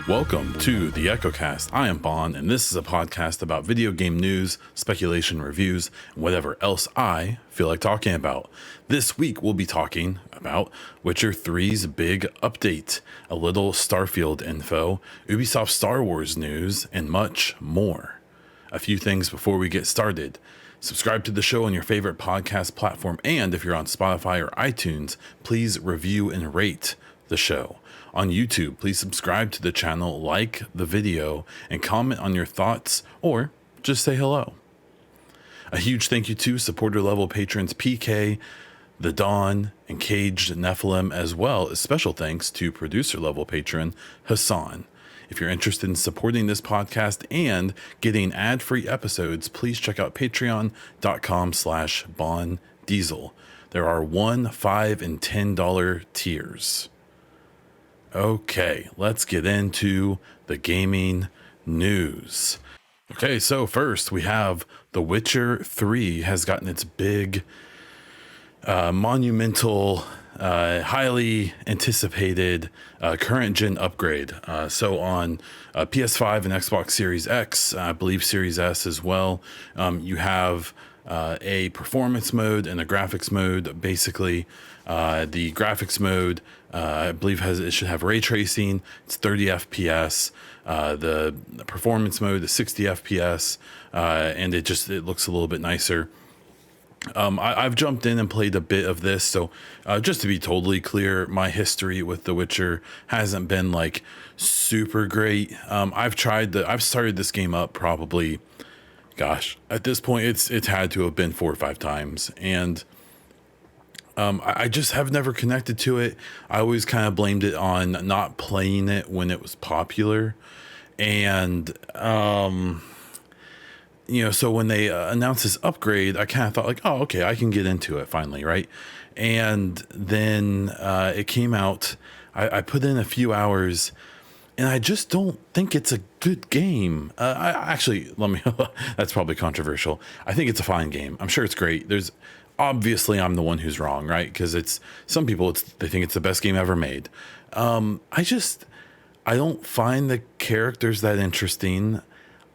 Welcome to the EchoCast. I am Bon, and this is a podcast about video game news, speculation, reviews, and whatever else I feel like talking about. This week we'll be talking about Witcher 3's big update, a little Starfield info, Ubisoft Star Wars news, and much more. A few things before we get started. Subscribe to the show on your favorite podcast platform, and if you're on Spotify or iTunes, please review and rate the show. On YouTube, please subscribe to the channel, like the video, and comment on your thoughts, or just say hello. A huge thank you to supporter level patrons PK, The Dawn, and Caged Nephilim, as well as special thanks to producer level patron Hassan. If you're interested in supporting this podcast and getting ad-free episodes, please check out patreon.com/bondiesel. There are $1, $5, and $10 tiers. Okay, let's get into the gaming news. Okay, so first we have The Witcher 3 has gotten its big, monumental, highly anticipated current gen upgrade. So on PS5 and Xbox Series X, I believe Series S as well, you have a performance mode and a graphics mode. Basically, the graphics mode, I believe it should have ray tracing. It's 30 FPS. The performance mode is 60 FPS, and it looks a little bit nicer. I've jumped in and played a bit of this, so just to be totally clear, my history with The Witcher hasn't been like super great. I've started this game up probably, gosh, at this point it's had to have been 4 or 5 times, and I just have never connected to it. I always kind of blamed it on not playing it when it was popular, and so when they announced this upgrade, I kind of thought like, oh, okay, I can get into it finally, right? And then it came out. I put in a few hours, and I just don't think it's a good game. That's probably controversial. I think it's a fine game. I'm sure it's great. Obviously I'm the one who's wrong, right? Because some people they think it's the best game ever made. I don't find the characters that interesting.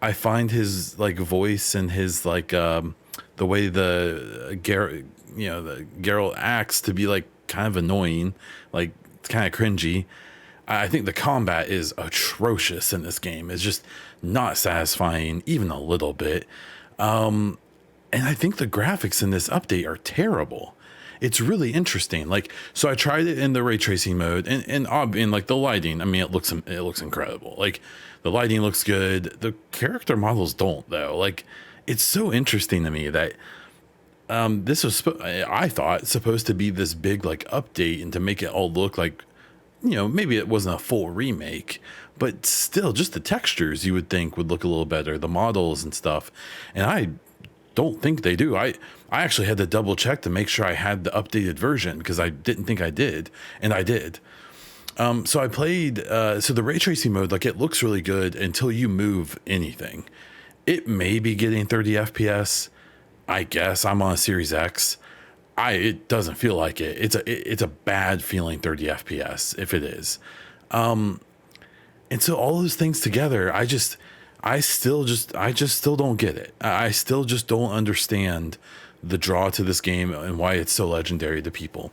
I find his like voice and his like the way the Geralt acts to be like kind of annoying, like it's kind of cringy. I think the combat is atrocious in this game. It's just not satisfying even a little bit. And I think the graphics in this update are terrible. It's really interesting. Like, so I tried it in the ray tracing mode, and in like the lighting. I mean, it looks incredible. Like the lighting looks good. The character models don't though. Like, it's so interesting to me that this was I thought supposed to be this big like update and to make it all look like, maybe it wasn't a full remake, but still just the textures you would think would look a little better, the models and stuff. And I don't think they do. I actually had to double check to make sure I had the updated version because I didn't think I did, and I did. So I played, so the ray tracing mode, like it looks really good until you move anything. It may be getting 30 FPS. I guess I'm on a Series X. It doesn't feel like it. It's a bad feeling 30 FPS if it is. And so all those things together, I still don't get it. I still just don't understand the draw to this game and why it's so legendary to people.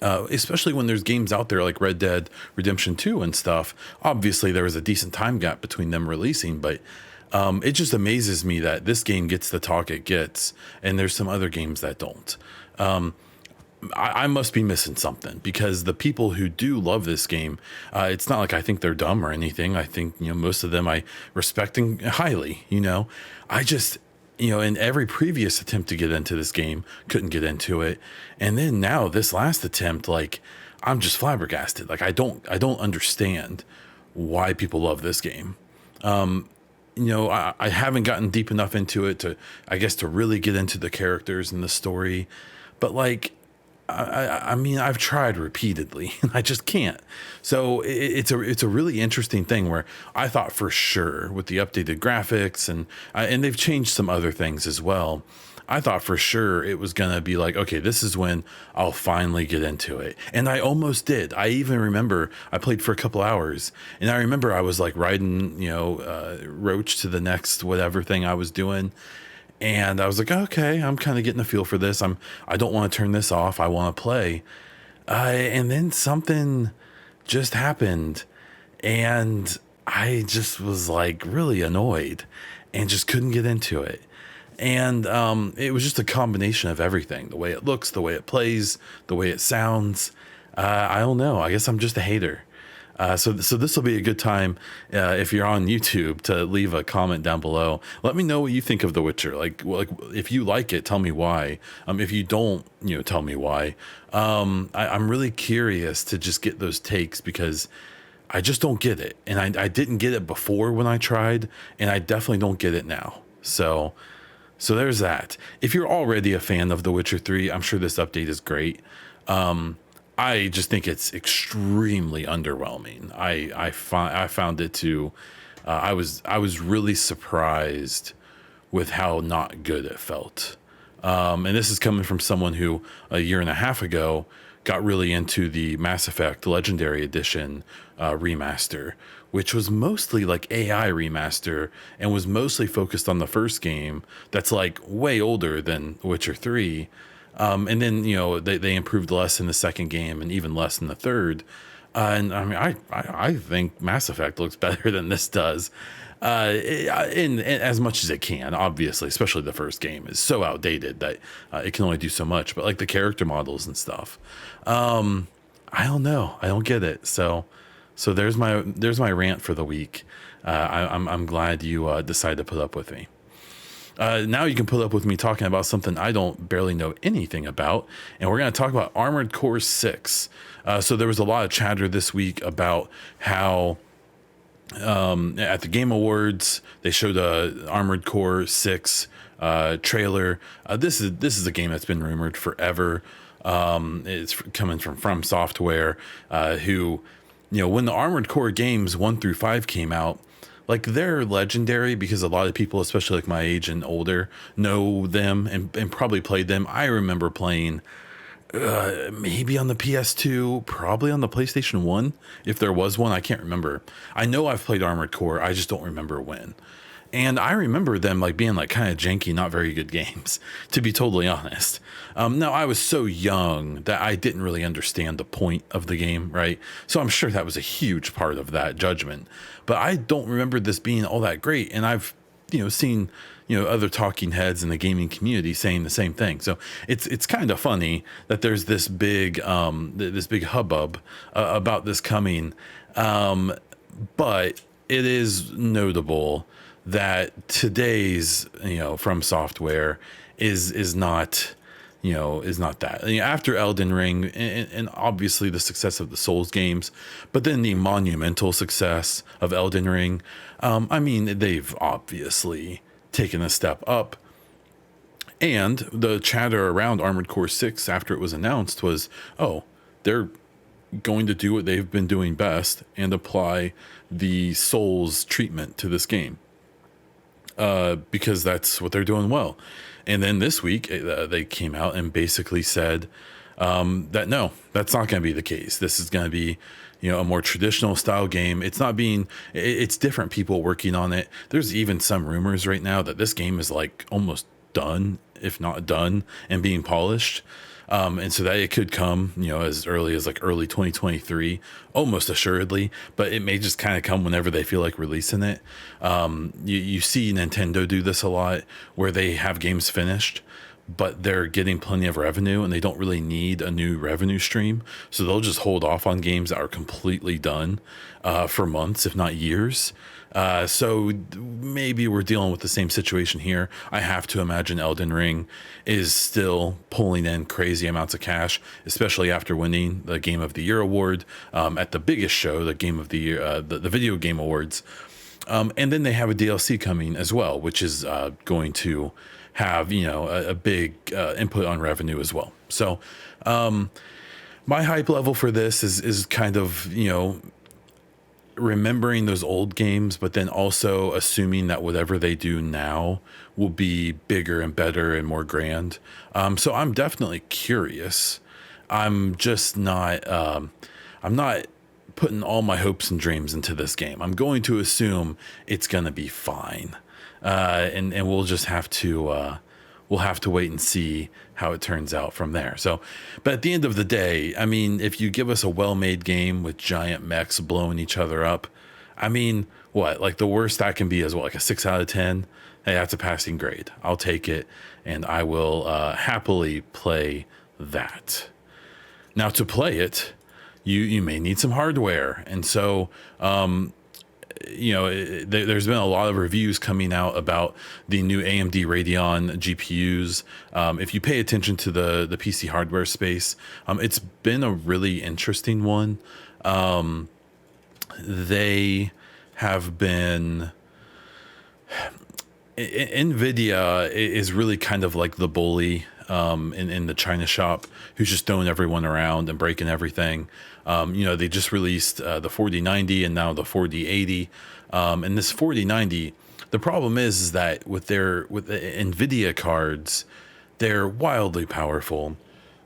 Especially when there's games out there like Red Dead Redemption 2 and stuff. Obviously there was a decent time gap between them releasing, but it just amazes me that this game gets the talk it gets and there's some other games that don't. I must be missing something, because the people who do love this game, it's not like I think they're dumb or anything. I think, most of them I respect highly, I just, in every previous attempt to get into this game, couldn't get into it. And then now this last attempt, like I'm just flabbergasted. Like I don't understand why people love this game. I haven't gotten deep enough into it to really get into the characters and the story, but like, I mean, I've tried repeatedly and I just can't. So it's a really interesting thing where I thought for sure with the updated graphics and they've changed some other things as well. I thought for sure it was going to be like, okay, this is when I'll finally get into it. And I almost did. I even remember I played for a couple hours, and I remember I was like riding, Roach to the next whatever thing I was doing. And I was like, okay, I'm kind of getting a feel for this. I don't want to turn this off. I want to play. And then something just happened, and I just was like really annoyed and just couldn't get into it. And it was just a combination of everything: the way it looks, the way it plays, the way it sounds. I don't know. I guess I'm just a hater. So this will be a good time if you're on YouTube to leave a comment down below. Let me know what you think of The Witcher. Like if you like it, tell me why. If you don't, tell me why. I'm really curious to just get those takes, because I just don't get it, and I didn't get it before when I tried, and I definitely don't get it now. So there's that. If you're already a fan of The Witcher 3, I'm sure this update is great. I just think it's extremely underwhelming. I found it to, I was really surprised with how not good it felt. And this is coming from someone who a year and a half ago got really into the Mass Effect Legendary Edition remaster, which was mostly like AI remaster and was mostly focused on the first game that's like way older than Witcher 3. And then, they improved less in the second game and even less in the third. And I mean, I think Mass Effect looks better than this does, in as much as it can, obviously, especially the first game is so outdated that it can only do so much. But like the character models and stuff, I don't know. I don't get it. So there's my rant for the week. I'm glad you decided to put up with me. Now you can put up with me talking about something I don't barely know anything about, and we're going to talk about Armored Core 6. So there was a lot of chatter this week about how at the Game Awards they showed a Armored Core 6 trailer. This is a game that's been rumored forever. It's coming from Software, who, when the Armored Core games 1 through 5 came out, like they're legendary because a lot of people, especially like my age and older, know them and probably played them. I remember playing maybe on the PS2, probably on the PlayStation 1, if there was one. I can't remember. I know I've played Armored Core. I just don't remember when. And I remember them like being like kind of janky, not very good games, to be totally honest. Now, I was so young that I didn't really understand the point of the game, right? So I'm sure that was a huge part of that judgment. But I don't remember this being all that great. And I've, seen, other talking heads in the gaming community saying the same thing. So it's kind of funny that there's this big hubbub about this coming. But it is notable that today's From Software is not that. After Elden Ring and obviously the success of the Souls games, but then the monumental success of Elden Ring, they've obviously taken a step up. And the chatter around Armored Core 6 after it was announced was, oh, they're going to do what they've been doing best and apply the Souls treatment to this game. Because that's what they're doing well. And then this week they came out and basically said that no, that's not going to be the case. This is going to be, a more traditional style game. It's different people working on it. There's even some rumors right now that this game is like almost done, if not done, and being polished. And so that it could come, as early as like early 2023, almost assuredly, but it may just kind of come whenever they feel like releasing it. You see Nintendo do this a lot, where they have games finished, but they're getting plenty of revenue and they don't really need a new revenue stream. So they'll just hold off on games that are completely done for months, if not years. So maybe we're dealing with the same situation here. I have to imagine Elden Ring is still pulling in crazy amounts of cash, especially after winning the Game of the Year award at the biggest show, the Game of the Year, the Video Game Awards. And then they have a DLC coming as well, which is going to have, a big input on revenue as well. So my hype level for this is kind of, remembering those old games, but then also assuming that whatever they do now will be bigger and better and more grand. So I'm definitely curious. I'm just not. I'm not putting all my hopes and dreams into this game. I'm going to assume it's going to be fine, and we'll just have to. We'll have to wait and see how it turns out from there. So, but at the end of the day, I mean, if you give us a well-made game with giant mechs blowing each other up, I mean, what, like the worst that can be is what, like a 6 out of 10? Hey, that's a passing grade. I'll take it, and I will happily play that. Now, to play it, you may need some hardware, and so there's been a lot of reviews coming out about the new AMD Radeon GPUs. If you pay attention to the PC hardware space, it's been a really interesting one. They have been. NVIDIA is really kind of like the bully in the China shop who's just throwing everyone around and breaking everything. They just released the 4090 and now the 4080. And this 4090, the problem is that with the NVIDIA cards, they're wildly powerful.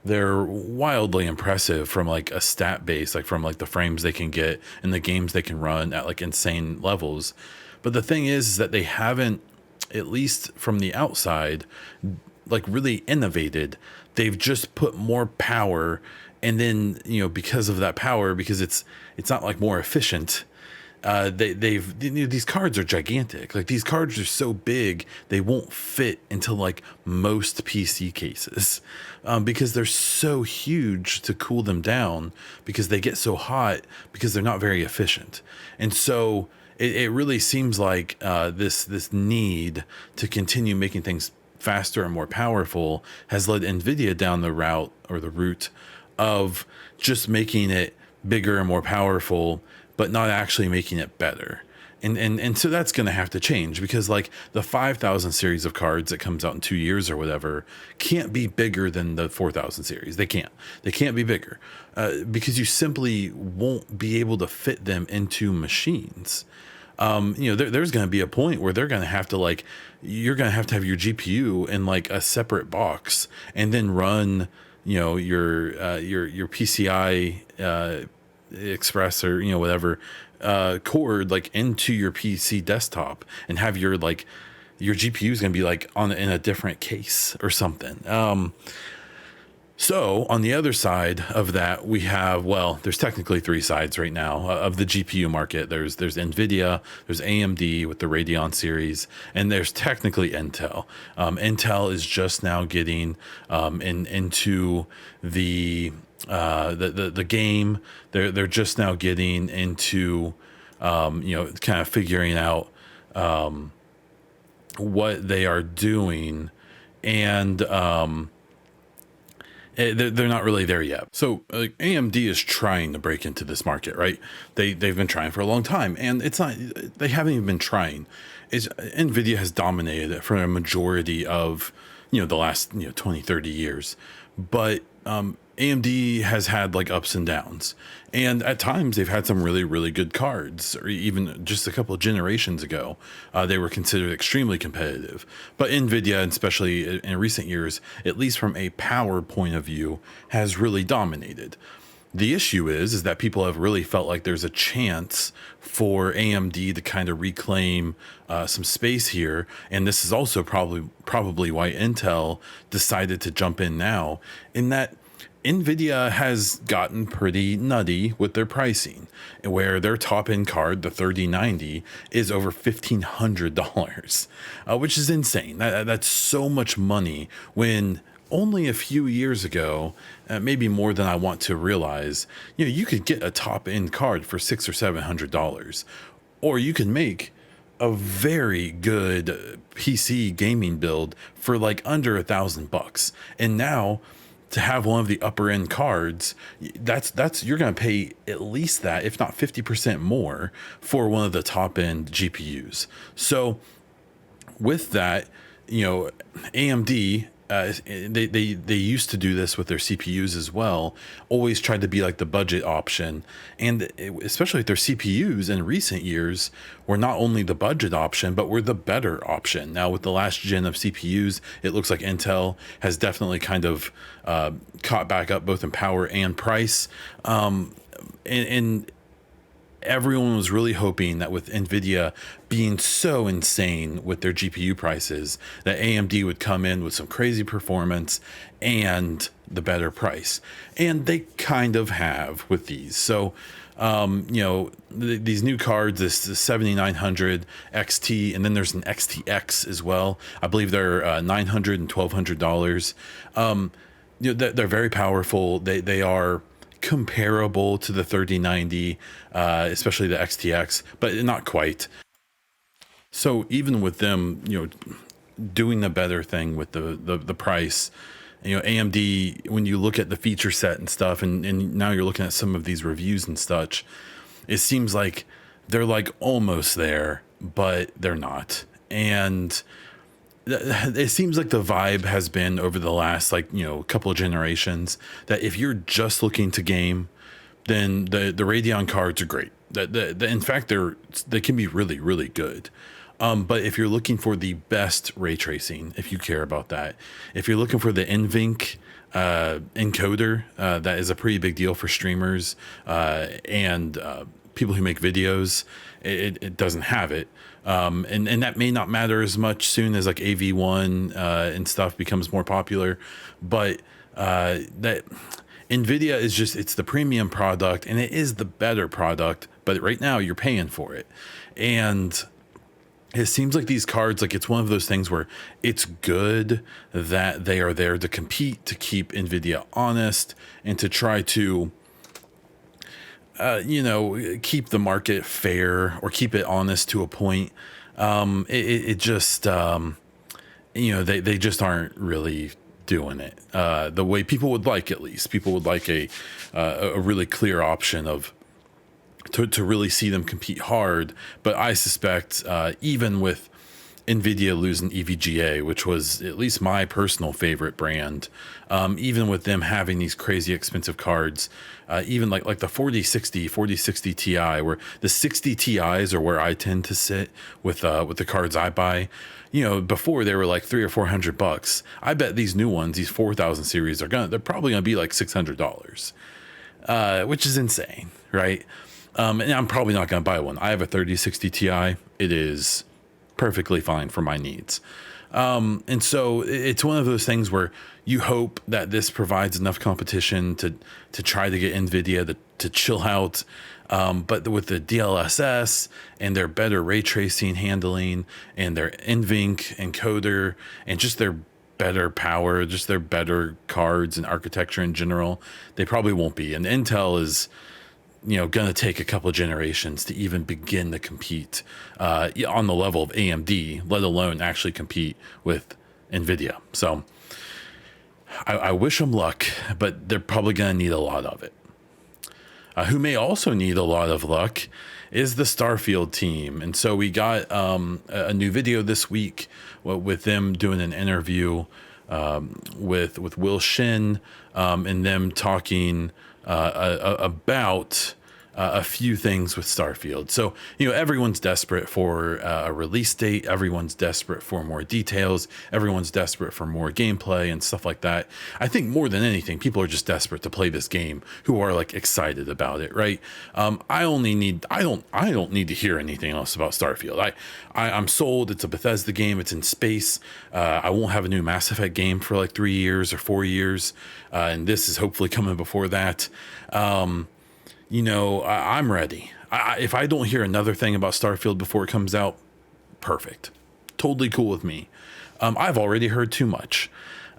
They're wildly impressive from like a stat base, like from like the frames they can get and the games they can run at like insane levels. But the thing is that they haven't, at least from the outside, like really innovated. They've just put more power, and then because of that power, because it's not like more efficient. These cards are gigantic. Like these cards are so big they won't fit into like most PC cases, because they're so huge to cool them down, because they get so hot, because they're not very efficient, and so. It really seems like this need to continue making things faster and more powerful has led NVIDIA down the route of just making it bigger and more powerful, but not actually making it better. And so that's going to have to change, because like the 5000 series of cards that comes out in 2 years or whatever can't be bigger than the 4000 series. They can't be bigger because you simply won't be able to fit them into machines. There's going to be a point where they're going to have to you're going to have your GPU in like a separate box and then run, your PCI Express or, whatever, cord like into your PC desktop, and have your GPU is going to be like in a different case or something. So on the other side of that, we have, there's technically 3 sides right now of the GPU market. There's NVIDIA, there's AMD with the Radeon series, and there's technically Intel. Intel is just now getting into the game. They're just now getting into kind of figuring out what they are doing, and they're not really there yet. So AMD is trying to break into this market, right? They've been trying for a long time, and it's not, they haven't even been trying. NVIDIA has dominated it for a majority of, the last, 20, 30 years. But AMD has had like ups and downs, and at times they've had some really, really good cards. Or even just a couple of generations ago, they were considered extremely competitive. But NVIDIA, and especially in recent years, at least from a power point of view, has really dominated. The issue is that people have really felt like there's a chance for AMD to kind of reclaim some space here, and this is also probably why Intel decided to jump in now, in that NVIDIA has gotten pretty nutty with their pricing, where their top end card, the 3090, is over $1,500, which is insane. That's so much money when only a few years ago, maybe more than I want to realize, you could get a top end card for $600 or $700, or you can make a very good PC gaming build for like under $1,000. And now, to have one of the upper end cards, that's you're going to pay at least that, if not 50% more, for one of the top end GPUs. So with that, AMD they used to do this with their CPUs as well. Always tried to be like the budget option, and especially with their CPUs in recent years, were not only the budget option, but were the better option. Now with the last gen of CPUs, it looks like Intel has definitely kind of caught back up both in power and price. And everyone was really hoping that with Nvidia being so insane with their GPU prices, that AMD would come in with some crazy performance and the better price. And they kind of have with these. So, these new cards, this 7900 XT, and then there's an XTX as well. I believe they're $900 and $1,200. They're very powerful. They are comparable to the 3090, especially the XTX, but not quite. So even with them, doing the better thing with the price, AMD, when you look at the feature set and stuff, and now you're looking at some of these reviews and such, it seems like they're like almost there, but they're not. And it seems like the vibe has been over the last couple of generations that if you're just looking to game, then the Radeon cards are great. In fact, they can be really, really good. But if you're looking for the best ray tracing, if you care about that, if you're looking for the NVENC encoder, that is a pretty big deal for streamers and people who make videos. It doesn't have it. And that may not matter as much soon as like AV1 and stuff becomes more popular, but that NVIDIA is it's the premium product, and it is the better product, but right now you're paying for it. And it seems like these cards, like it's one of those things where it's good that they are there to compete, to keep NVIDIA honest, and to try to keep the market fair or keep it honest to a point. They just aren't really doing it the way people would like. At least people would like a really clear option of to really see them compete hard. But I suspect even with NVIDIA losing EVGA, which was at least my personal favorite brand, even with them having these crazy expensive cards, even like the 4060 Ti, where the 60 Ti's are where I tend to sit with the cards I buy. Before they were like $300 or $400. I bet these new ones, these 4000 series, they're probably gonna be like $600, which is insane, right? And I'm probably not gonna buy one. I have a 3060 Ti. It is perfectly fine for my needs. And so it's one of those things where you hope that this provides enough competition to try to get NVIDIA to chill out. But with the DLSS and their better ray tracing handling and their NVENC encoder and just their better power, just their better cards and architecture in general, they probably won't be. And Intel is going to take a couple of generations to even begin to compete on the level of AMD, let alone actually compete with NVIDIA. So I wish them luck, but they're probably going to need a lot of it. Who may also need a lot of luck is the Starfield team. And so we got a new video this week with them doing an interview with Will Shin and them talking about a few things with Starfield. So, everyone's desperate for a release date. Everyone's desperate for more details. Everyone's desperate for more gameplay and stuff like that. I think more than anything, people are just desperate to play this game who are like excited about it, right? I don't need to hear anything else about Starfield. I'm sold. It's a Bethesda game. It's in space. I won't have a new Mass Effect game for like 3 years or 4 years. And this is hopefully coming before that. I'm ready. If I don't hear another thing about Starfield before it comes out, perfect. Totally cool with me. I've already heard too much.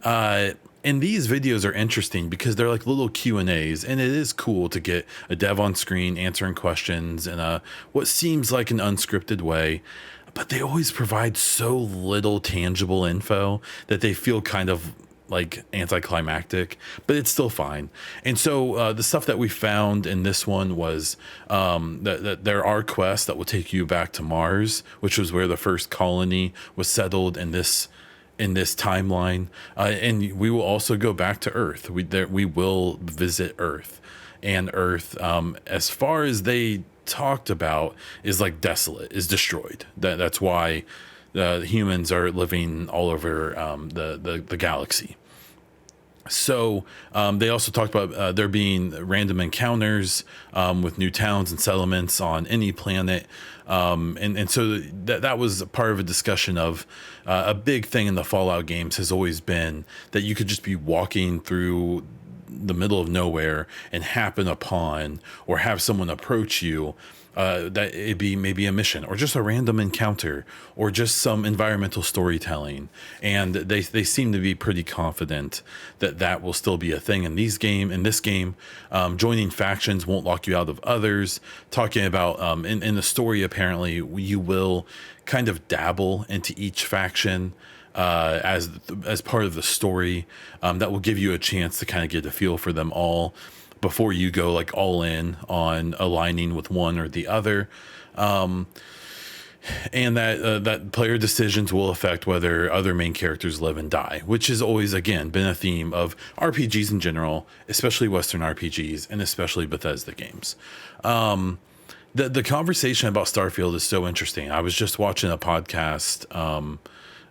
And these videos are interesting because they're like little Q&As, and it is cool to get a dev on screen answering questions in what seems like an unscripted way. But they always provide so little tangible info that they feel kind of like anticlimactic, but it's still fine. And so the stuff that we found in this one was that there are quests that will take you back to Mars, which was where the first colony was settled in this in this timeline, and we will also go back to Earth. We will visit Earth, and Earth, as far as they talked about, is like desolate, is destroyed. That's why humans are living all over the galaxy. So they also talked about there being random encounters with new towns and settlements on any planet. And so that was part of a discussion of a big thing in the Fallout games has always been that you could just be walking through the middle of nowhere and happen upon or have someone approach you, that it'd be maybe a mission or just a random encounter or just some environmental storytelling. And they seem to be pretty confident that that will still be a thing in this game. Joining factions won't lock you out of others. Talking about in the story, apparently you will kind of dabble into each faction as part of the story. That will give you a chance to kind of get a feel for them all before you go like all in on aligning with one or the other. And that player decisions will affect whether other main characters live and die, which has always, again, been a theme of RPGs in general, especially Western RPGs and especially Bethesda games. The conversation about Starfield is so interesting. I was just watching a podcast,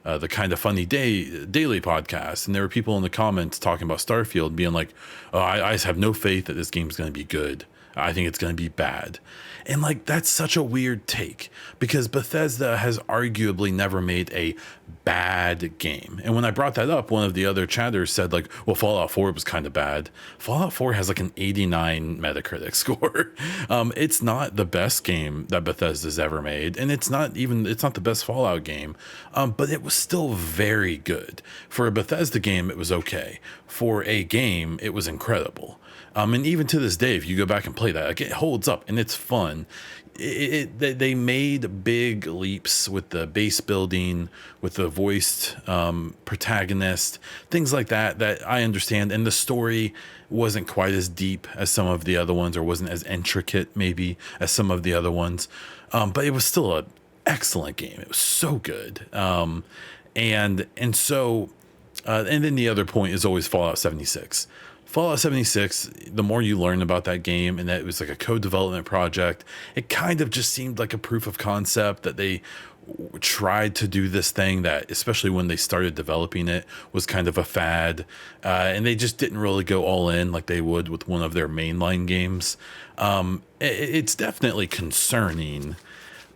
the Kind of Funny daily podcast, and there were people in the comments talking about Starfield being like, oh, I just have no faith that this game's going to be good. I think it's going to be bad. And like, that's such a weird take because Bethesda has arguably never made a bad game. And when I brought that up, one of the other chatters said like, well, Fallout 4 was kind of bad. Fallout 4 has like an 89 Metacritic score. It's not the best game that Bethesda's ever made. And it's not the best Fallout game. But it was still very good. For a Bethesda game, it was okay. For a game, it was incredible. And even to this day, if you go back and play that, like, it holds up and it's fun. They made big leaps with the base building, with the voiced protagonist, things like that I understand. And the story wasn't quite as deep as some of the other ones, or wasn't as intricate maybe as some of the other ones. But it was still an excellent game. It was so good. And then the other point is always Fallout 76. Fallout 76, the more you learn about that game and that it was like a co-development project, it kind of just seemed like a proof of concept that they tried to do this thing that, especially when they started developing it, was kind of a fad. And they just didn't really go all in like they would with one of their mainline games. It's definitely concerning.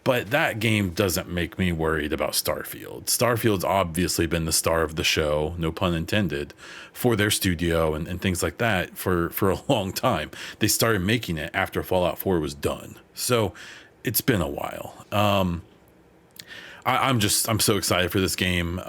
But that game doesn't make me worried about Starfield. Starfield's obviously been the star of the show, no pun intended, for their studio and things like that for a long time. They started making it after Fallout 4 was done. So it's been a while. I'm so excited for this game.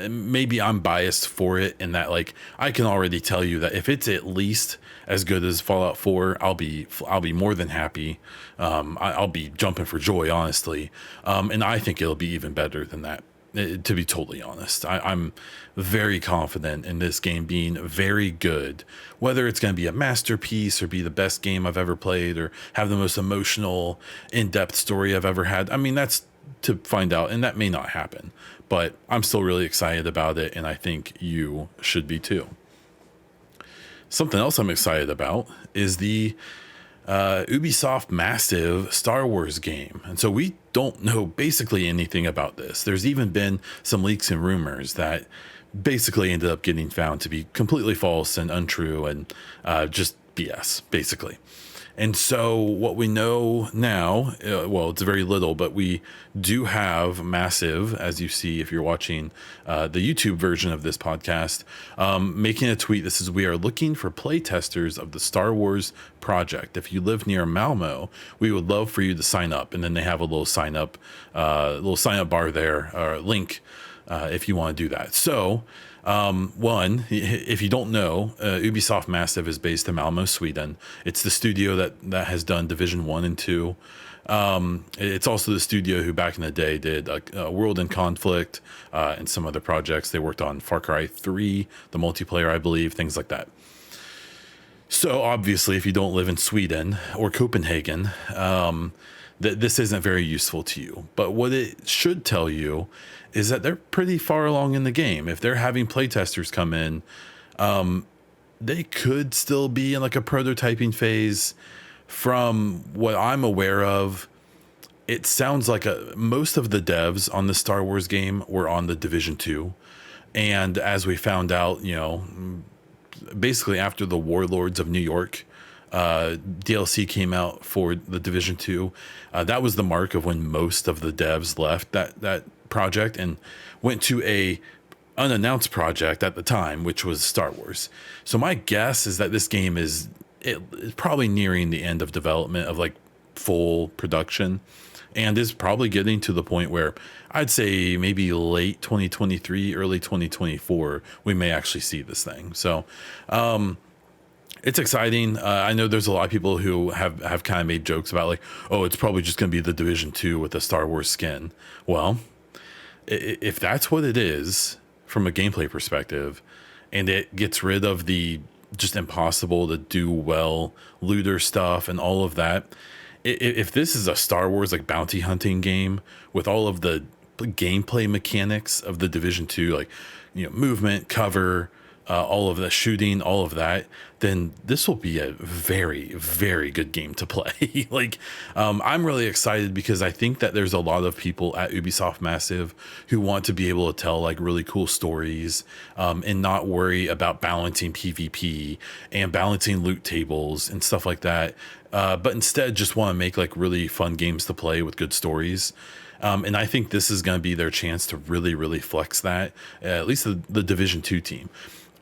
Maybe I'm biased for it in that, like, I can already tell you that if it's at least as good as Fallout 4, I'll be more than happy. I'll be jumping for joy, honestly. And I think it'll be even better than that, to be totally honest. I'm very confident in this game being very good, whether it's going to be a masterpiece or be the best game I've ever played or have the most emotional, in-depth story I've ever had. I mean, that's to find out, and that may not happen, but I'm still really excited about it, and I think you should be too. Something else I'm excited about is the Ubisoft massive Star Wars game. And so we don't know basically anything about this. There's even been some leaks and rumors that basically ended up getting found to be completely false and untrue and just BS, basically. And so what we know now, well, it's very little, but we do have Massive, as you see if you're watching the YouTube version of this podcast, making a tweet that says, "We are looking for playtesters of the Star Wars project. If you live near Malmo, we would love for you to sign up." And then they have a little sign up bar there, or link if you want to do that. So one, if you don't know, Ubisoft Massive is based in Malmo, Sweden. It's the studio that has done Division 1 and 2. It's also the studio who back in the day did World in Conflict and some other projects. They worked on Far Cry 3, the multiplayer, I believe, things like that. So obviously, if you don't live in Sweden or Copenhagen, that this isn't very useful to you. But what it should tell you is that they're pretty far along in the game. If they're having playtesters come in, they could still be in like a prototyping phase. From what I'm aware of, it sounds like most of the devs on the Star Wars game were on the Division 2. And as we found out, basically after the Warlords of New York DLC came out for the Division 2, that was the mark of when most of the devs left that project and went to a unannounced project at the time, which was Star Wars. So my guess is that this game is probably nearing the end of development of like full production, and is probably getting to the point where I'd say maybe late 2023, early 2024, we may actually see this thing. So it's exciting. I know there's a lot of people who have kind of made jokes about like, oh, it's probably just going to be the Division 2 with a Star Wars skin. Well, if that's what it is from a gameplay perspective, and it gets rid of the just impossible to do well looter stuff and all of that, if this is a Star Wars like bounty hunting game with all of the gameplay mechanics of the Division 2, like movement, cover, all of the shooting, all of that, then this will be a very, very good game to play. Like, I'm really excited because I think that there's a lot of people at Ubisoft Massive who want to be able to tell like really cool stories, and not worry about balancing PvP and balancing loot tables and stuff like that. But instead just want to make like really fun games to play with good stories. And I think this is going to be their chance to really, really flex that, at least the Division 2 team.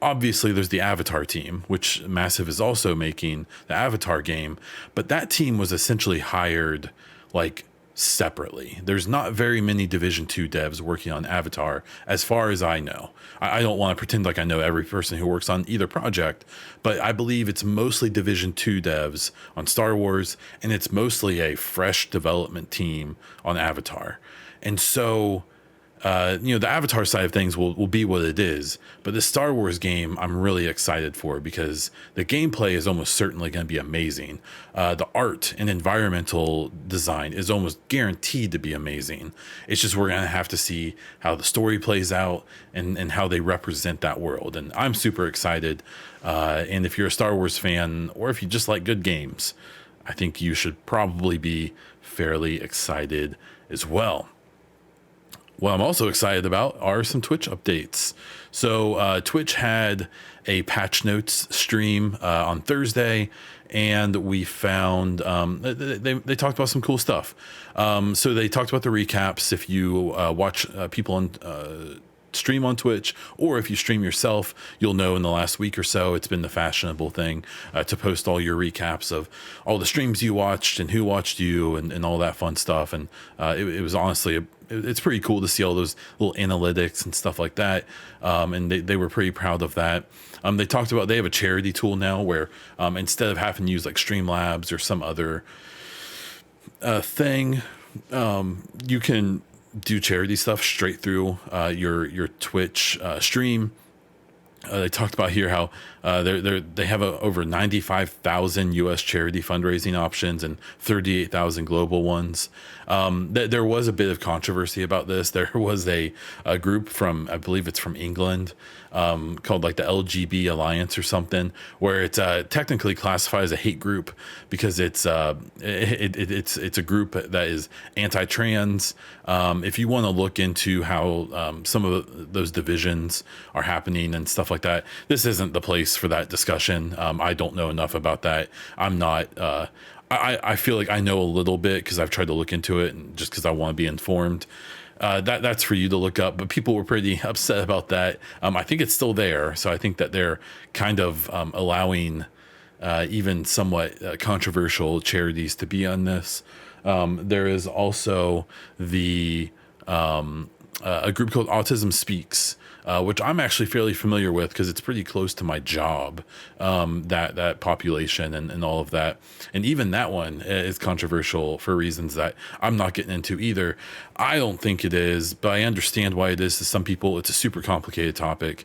Obviously, there's the Avatar team, which Massive is also making the Avatar game, but that team was essentially hired like separately. There's not very many Division 2 devs working on Avatar, as far as I know. I don't want to pretend like I know every person who works on either project, but I believe it's mostly Division 2 devs on Star Wars, and it's mostly a fresh development team on Avatar. And so the Avatar side of things will be what it is, but the Star Wars game I'm really excited for because the gameplay is almost certainly going to be amazing. The art and environmental design is almost guaranteed to be amazing. It's just we're going to have to see how the story plays out and how they represent that world. And I'm super excited. And if you're a Star Wars fan, or if you just like good games, I think you should probably be fairly excited as well. What I'm also excited about are some Twitch updates. So Twitch had a patch notes stream on Thursday, and we found they talked about some cool stuff. So they talked about the recaps. If you watch people on stream on Twitch, or if you stream yourself, you'll know in the last week or so it's been the fashionable thing to post all your recaps of all the streams you watched and who watched you and all that fun stuff. And it was honestly it's pretty cool to see all those little analytics and stuff like that. And they were pretty proud of that. They talked about they have a charity tool now where instead of having to use like Streamlabs or some other thing, you can do charity stuff straight through your Twitch stream. They talked about here how they have over 95,000 U.S. charity fundraising options and 38,000 global ones. There was a bit of controversy about this. There was a group from, I believe it's from England, called like the LGB Alliance or something, where it's technically classified as a hate group because it's a group that is anti-trans. If you want to look into how some of those divisions are happening and stuff like that, this isn't the place for that discussion. I don't know enough about that. I'm not. I feel like I know a little bit because I've tried to look into it, and just because I want to be informed. That's for you to look up, but people were pretty upset about that. I think it's still there, so I think that they're kind of allowing even somewhat controversial charities to be on this. There is also a group called Autism Speaks, which I'm actually fairly familiar with because it's pretty close to my job, that population and all of that. And even that one is controversial for reasons that I'm not getting into either. I don't think it is, but I understand why it is to some people. It's a super complicated topic.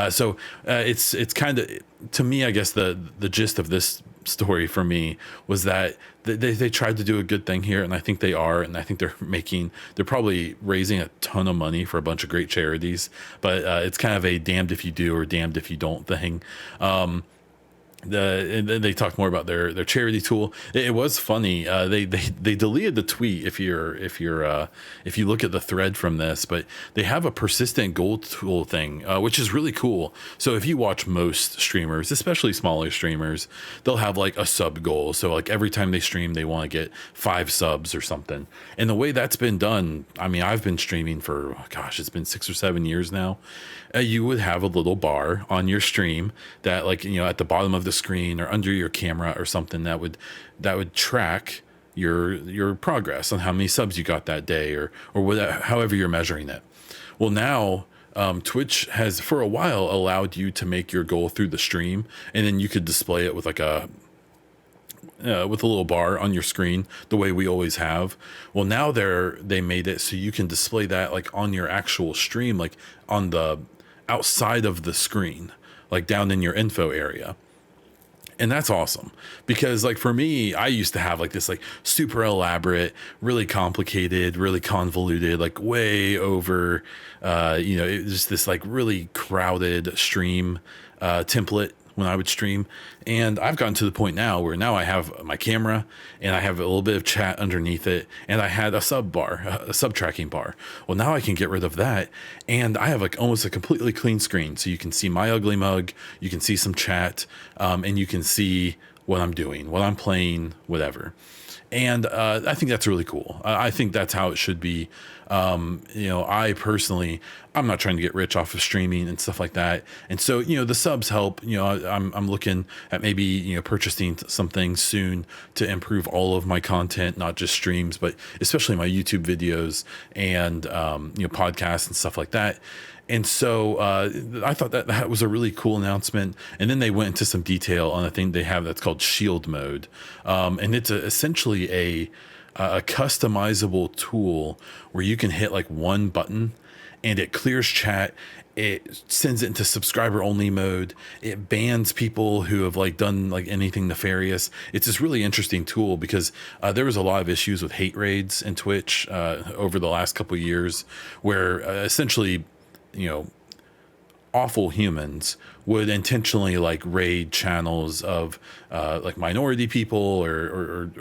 So it's kind of, to me, I guess the gist of this story for me was that they tried to do a good thing here, and I think they are, and I think they're probably raising a ton of money for a bunch of great charities, but it's kind of a damned if you do or damned if you don't thing. And then they talked more about their charity tool. It was funny. They deleted the tweet if you look at the thread from this, but they have a persistent goal tool thing, which is really cool. So if you watch most streamers, especially smaller streamers, they'll have like a sub goal. So like every time they stream, they want to get 5 subs or something. And the way that's been done, I mean, I've been streaming for, gosh, it's been 6 or 7 years now. You would have a little bar on your stream that, like, at the bottom of the screen or under your camera or something that would track your progress on how many subs you got that day or whatever, however you're measuring it. Well, now Twitch has for a while allowed you to make your goal through the stream, and then you could display it with like with a little bar on your screen the way we always have. Well, now they made it so you can display that like on your actual stream, like on the outside of the screen, like down in your info area. And that's awesome because, like, for me, I used to have like this like super elaborate, really complicated, really convoluted, like way over, it was just this like really crowded stream template when I would stream. And I've gotten to the point now where now I have my camera and I have a little bit of chat underneath it, and I had a sub tracking bar. Well, now I can get rid of that, and I have like almost a completely clean screen, so you can see my ugly mug, you can see some chat, and you can see what I'm doing, what I'm playing, whatever. And I think that's really cool. I think that's how it should be. I personally, I'm not trying to get rich off of streaming and stuff like that. And so, the subs help. I'm looking at maybe, purchasing something soon to improve all of my content, not just streams, but especially my YouTube videos and, podcasts and stuff like that. And so I thought that was a really cool announcement. And then they went into some detail on a thing they have that's called Shield Mode. And it's essentially a customizable tool where you can hit like one button and it clears chat. It sends it into subscriber only mode. It bans people who have like done like anything nefarious. It's this really interesting tool because there was a lot of issues with hate raids in Twitch over the last couple of years where essentially, awful humans would intentionally like raid channels of like minority people or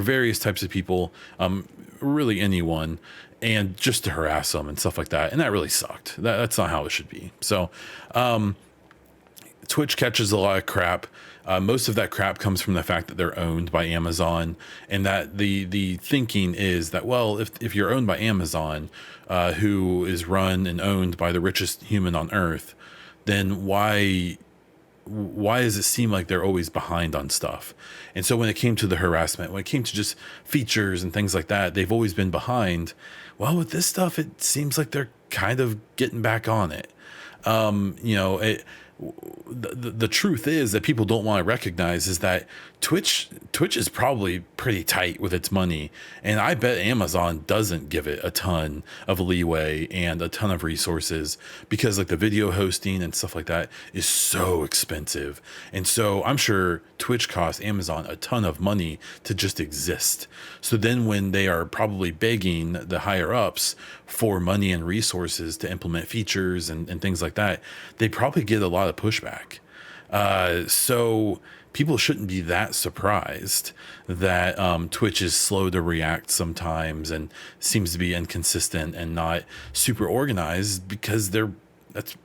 various types of people, really anyone, and just to harass them and stuff like that. And that really sucked. That's not how it should be. So Twitch catches a lot of crap. Most of that crap comes from the fact that they're owned by Amazon, and that the thinking is that, well, if you're owned by Amazon, who is run and owned by the richest human on earth, then why does it seem like they're always behind on stuff? And so when it came to the harassment, when it came to just features and things like that, they've always been behind. Well, with this stuff, it seems like they're kind of getting back on it. The truth is that people don't want to recognize is that Twitch is probably pretty tight with its money, and I bet Amazon doesn't give it a ton of leeway and a ton of resources because like the video hosting and stuff like that is so expensive. And so I'm sure Twitch costs Amazon a ton of money to just exist. So then when they are probably begging the higher ups for money and resources to implement features and things like that, they probably get a lot of pushback. So people shouldn't be that surprised that Twitch is slow to react sometimes and seems to be inconsistent and not super organized, because that's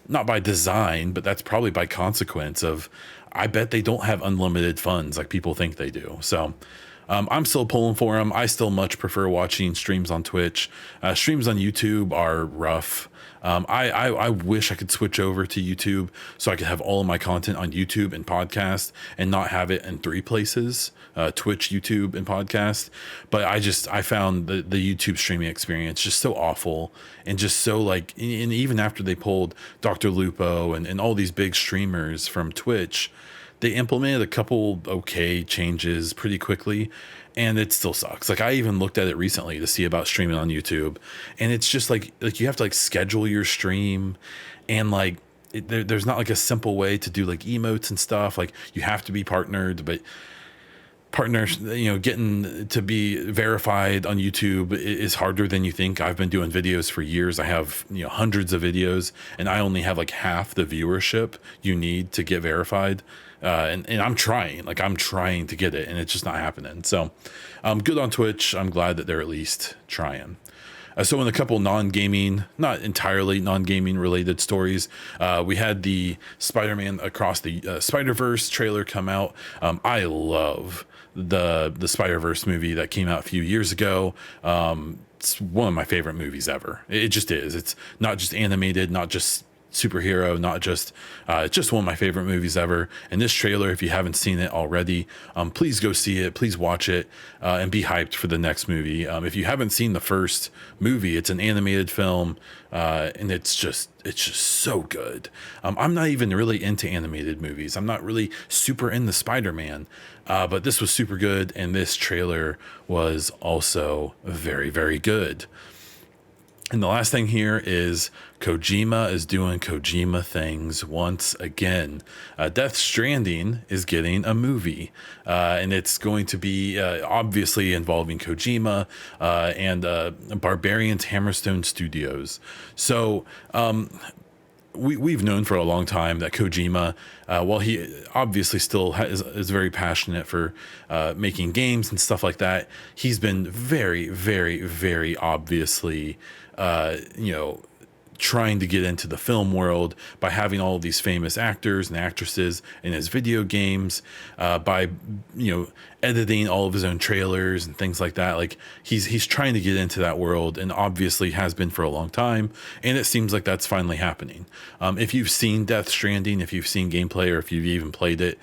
not by design, but that's probably by consequence of, I bet they don't have unlimited funds like people think they do. So I'm still pulling for them. I still much prefer watching streams on Twitch. Streams on YouTube are rough. I wish I could switch over to YouTube so I could have all of my content on YouTube and podcast and not have it in 3 places, Twitch, YouTube, and podcast. But I found the YouTube streaming experience just so awful, and just so like, and even after they pulled Dr. Lupo and all these big streamers from Twitch, they implemented a couple okay changes pretty quickly, and it still sucks. Like I even looked at it recently to see about streaming on YouTube, and it's just like you have to like schedule your stream, and like there's not like a simple way to do like emotes and stuff. Like you have to be partnered, but partners, getting to be verified on YouTube is harder than you think. I've been doing videos for years. I have, hundreds of videos, and I only have like half the viewership you need to get verified. And I'm trying to get it, and it's just not happening. So I'm good on Twitch. I'm glad that they're at least trying. So in a couple non-gaming, not entirely non-gaming related stories, we had the Spider-Man Across the Spider-Verse trailer come out. I love the Spider-Verse movie that came out a few years ago. It's one of my favorite movies ever. It just is. It's not just animated, not just superhero, not just it's just one of my favorite movies ever. And this trailer, if you haven't seen it already, please go see it, please watch it, and be hyped for the next movie. If you haven't seen the first movie, it's an animated film, and it's just so good. I'm not even really into animated movies. I'm not really super into Spider-Man, but this was super good, and this trailer was also very, very good. And the last thing here is Kojima is doing Kojima things once again. Death Stranding is getting a movie, and it's going to be obviously involving Kojima and Barbarian's Hammerstone Studios. So we've known for a long time that Kojima, while he obviously still is very passionate for making games and stuff like that, he's been very, very, very obviously trying to get into the film world by having all of these famous actors and actresses in his video games, by editing all of his own trailers and things like that. Like he's trying to get into that world, and obviously has been for a long time, and it seems like that's finally happening. If you've seen Death Stranding, if you've seen gameplay, or if you've even played it,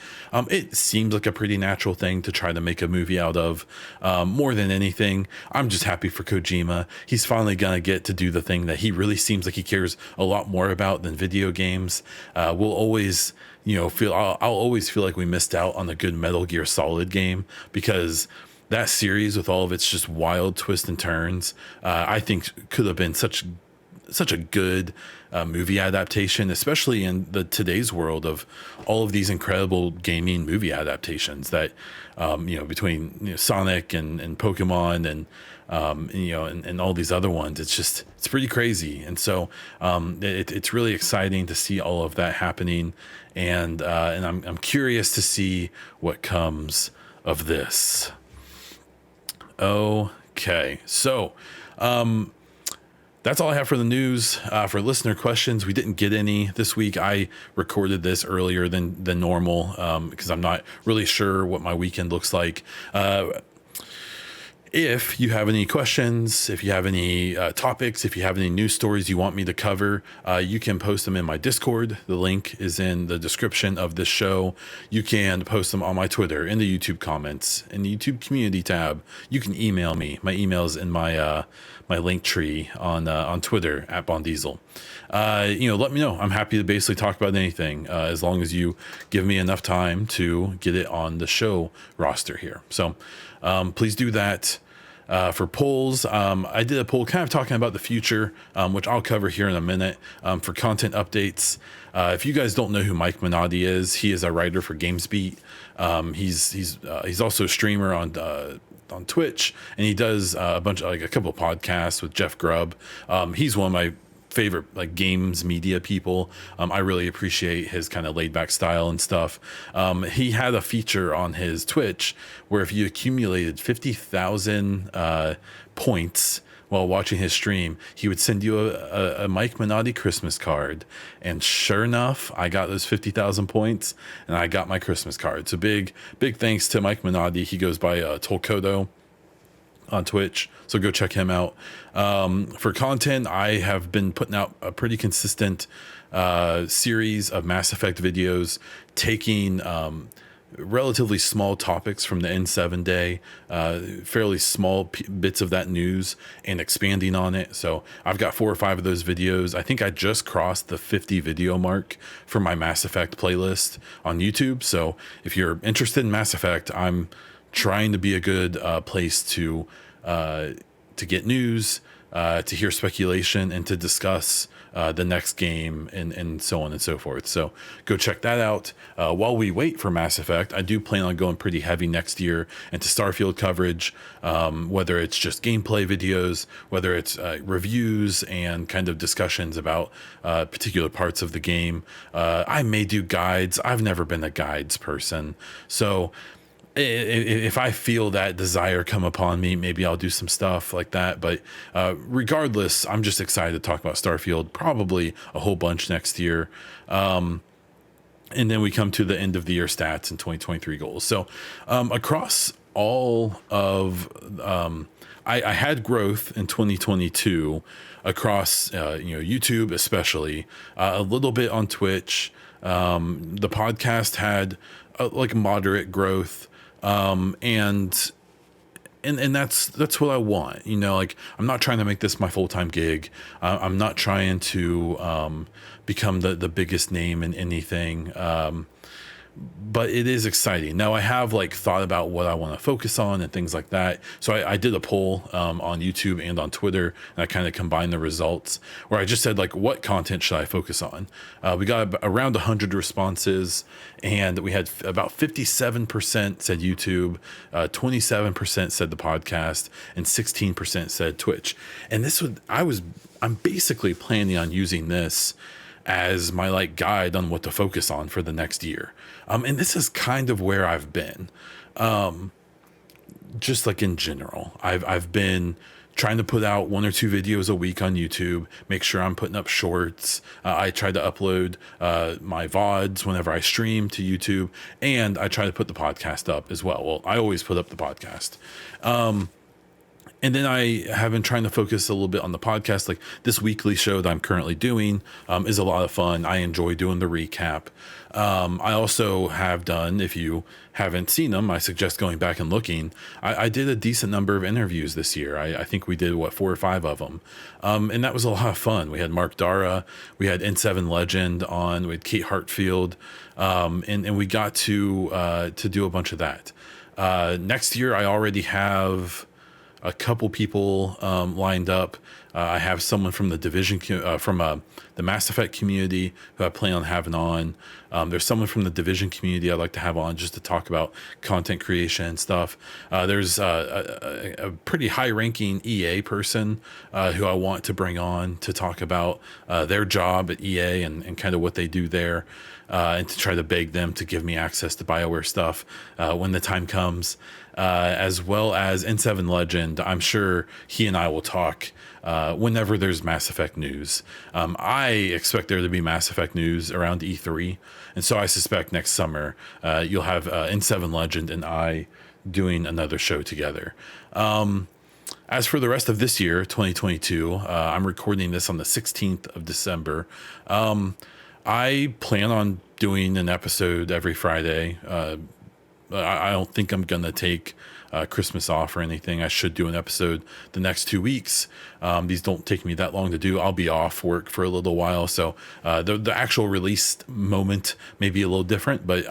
it seems like a pretty natural thing to try to make a movie out of. More than anything, I'm just happy for Kojima. He's finally gonna get to do the thing that he really seems like he cares a lot more about than video games. We'll always I'll always feel like we missed out on a good Metal Gear Solid game, because that series, with all of its just wild twists and turns, I think could have been such a good movie adaptation, especially in today's world of all of these incredible gaming movie adaptations that between Sonic and Pokemon and and all these other ones. It's pretty crazy. And so it's really exciting to see all of that happening, and I'm curious to see what comes of this. Okay, so that's all I have for the news. For listener questions, we didn't get any this week. I recorded this earlier than normal because I'm not really sure what my weekend looks like. If you have any questions, if you have any topics, if you have any news stories you want me to cover, you can post them in my Discord. The link is in the description of this show. You can post them on my Twitter, in the YouTube comments, in the YouTube community tab. You can email me. My email is in my my link tree on Twitter at Bondiesel. Let me know. I'm happy to basically talk about anything as long as you give me enough time to get it on the show roster here. So please do that. For polls, I did a poll kind of talking about the future, which I'll cover here in a minute. For content updates, if you guys don't know who Mike Minotti is, he is a writer for GamesBeat. He's also a streamer on Twitch, and he does a couple of podcasts with Jeff Grubb. He's one of my favorite games media people. I really appreciate his kind of laid back style and stuff. He had a feature on his Twitch where if you accumulated 50,000 points while watching his stream, he would send you a Mike Minotti Christmas card. And sure enough, I got those 50,000 points and I got my Christmas card. So big thanks to Mike Minotti. He goes by Tolkodo on Twitch, so go check him out. For content, I have been putting out a pretty consistent series of Mass Effect videos, taking relatively small topics from the N7 day, fairly small bits of that news, and expanding on it. So I've got 4 or 5 of those videos. I think I just crossed the 50 video mark for my Mass Effect playlist on YouTube. So if you're interested in Mass Effect, I'm trying to be a good place to get news, to hear speculation and to discuss the next game and so on and so forth. So go check that out. While we wait for Mass Effect, I do plan on going pretty heavy next year into Starfield coverage, whether it's just gameplay videos, whether it's reviews and kind of discussions about particular parts of the game. I may do guides. I've never been a guides person. So if I feel that desire come upon me, maybe I'll do some stuff like that. But regardless, I'm just excited to talk about Starfield, probably a whole bunch next year. And then we come to the end of the year stats and 2023 goals. So across all of, I had growth in 2022 across, YouTube, especially a little bit on Twitch. The podcast had like moderate growth. And that's what I want, like I'm not trying to make this my full-time gig. I'm not trying to, become the biggest name in anything. But it is exciting. Now I have like thought about what I want to focus on and things like that. So I did a poll on YouTube and on Twitter, and I kind of combined the results where I just said like, what content should I focus on? We got around 100 responses, and we had about 57% said YouTube, 27% said the podcast, and 16% said Twitch. And I'm basically planning on using this as my like guide on what to focus on for the next year. And this is kind of where I've been. Just like in general, I've been trying to put out 1 or 2 videos a week on YouTube, make sure I'm putting up shorts. I try to upload my VODs whenever I stream to YouTube, and I try to put the podcast up as well. Well, I always put up the podcast. And then I have been trying to focus a little bit on the podcast. Like this weekly show that I'm currently doing is a lot of fun. I enjoy doing the recap. I also have done, if you haven't seen them, I suggest going back and looking. I did a decent number of interviews this year. I think we did 4 or 5 of them. And that was a lot of fun. We had Mark Dara, we had N7 Legend on, we had Kate Hartfield, and we got to do a bunch of that. Next year, I already have a couple people lined up. I have someone from the Division, from the Mass Effect community who I plan on having on. There's someone from the Division community I'd like to have on just to talk about content creation and stuff. There's a pretty high-ranking EA person who I want to bring on to talk about their job at EA and kind of what they do there. And to try to beg them to give me access to BioWare stuff when the time comes, as well as N7 Legend. I'm sure he and I will talk whenever there's Mass Effect news. I expect there to be Mass Effect news around E3, and so I suspect next summer you'll have N7 Legend and I doing another show together. As for the rest of this year, 2022, I'm recording this on the 16th of December. I plan on doing an episode every Friday. I don't think I'm going to take Christmas off or anything. I should do an episode the next 2 weeks. These don't take me that long to do. I'll be off work for a little while. So the actual release moment may be a little different, but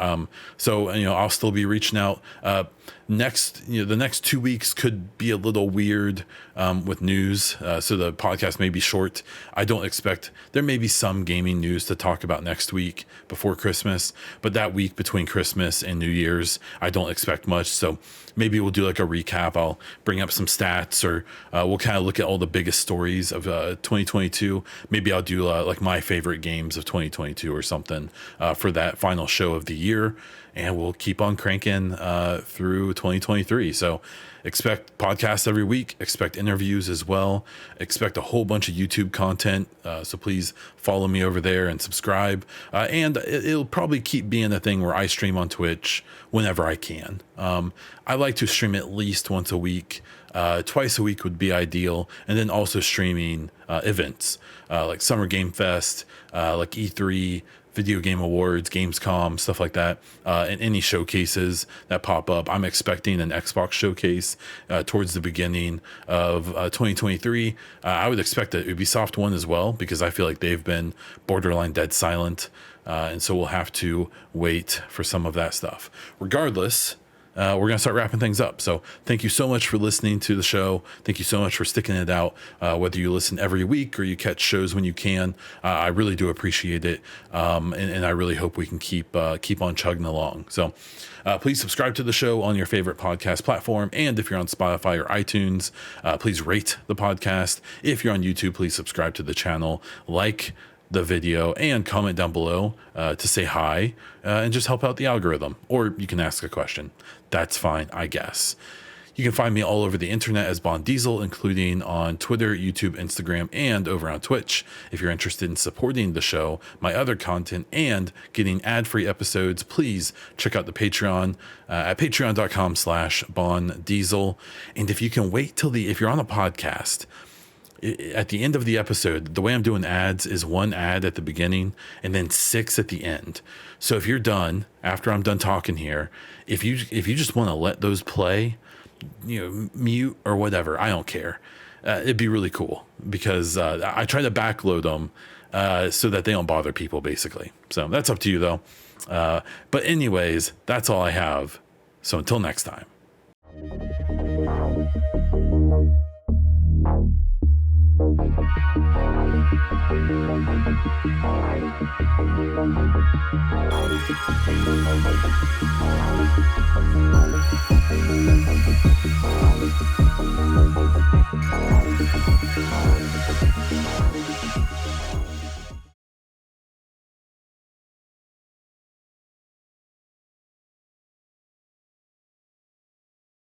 so I'll still be reaching out. The next 2 weeks could be a little weird with news, so the podcast may be short. I don't expect there may be some gaming news to talk about next week before Christmas, but that week between Christmas and New Year's, I don't expect much. So maybe we'll do like a recap. I'll bring up some stats, or we'll kind of look at all the biggest stories of 2022. Maybe I'll do like my favorite games of 2022 or something for that final show of the year. And we'll keep on cranking through 2023. So expect podcasts every week. Expect interviews as well. Expect a whole bunch of YouTube content. So please follow me over there and subscribe. And it'll probably keep being a thing where I stream on Twitch whenever I can. I like to stream at least once a week. Twice a week would be ideal. And then also streaming events like Summer Game Fest, like E3, Video Game Awards, Gamescom, stuff like that, and any showcases that pop up. I'm expecting an Xbox showcase towards the beginning of 2023. I would expect an Ubisoft one as well, because I feel like they've been borderline dead silent, and so we'll have to wait for some of that stuff. Regardless, we're going to start wrapping things up. So thank you so much for listening to the show. Thank you so much for sticking it out. Whether you listen every week or you catch shows when you can, I really do appreciate it. And I really hope we can keep on chugging along. So please subscribe to the show on your favorite podcast platform. And if you're on Spotify or iTunes, please rate the podcast. If you're on YouTube, please subscribe to the channel, like the video, and comment down below to say hi and just help out the algorithm. Or you can ask a question. That's fine, I guess. You can find me all over the internet as Bond Diesel, including on Twitter, YouTube, Instagram, and over on Twitch. If you're interested in supporting the show, my other content, and getting ad-free episodes, please check out the Patreon at patreon.com/BondDiesel. And if you can wait till if you're on a podcast, at the end of the episode, the way I'm doing ads is 1 ad at the beginning and then 6 at the end. So if you're done, after I'm done talking here, if you just want to let those play, mute or whatever, I don't care. It'd be really cool because I try to backload them so that they don't bother people, basically. So that's up to you, though. But anyways, that's all I have. So until next time.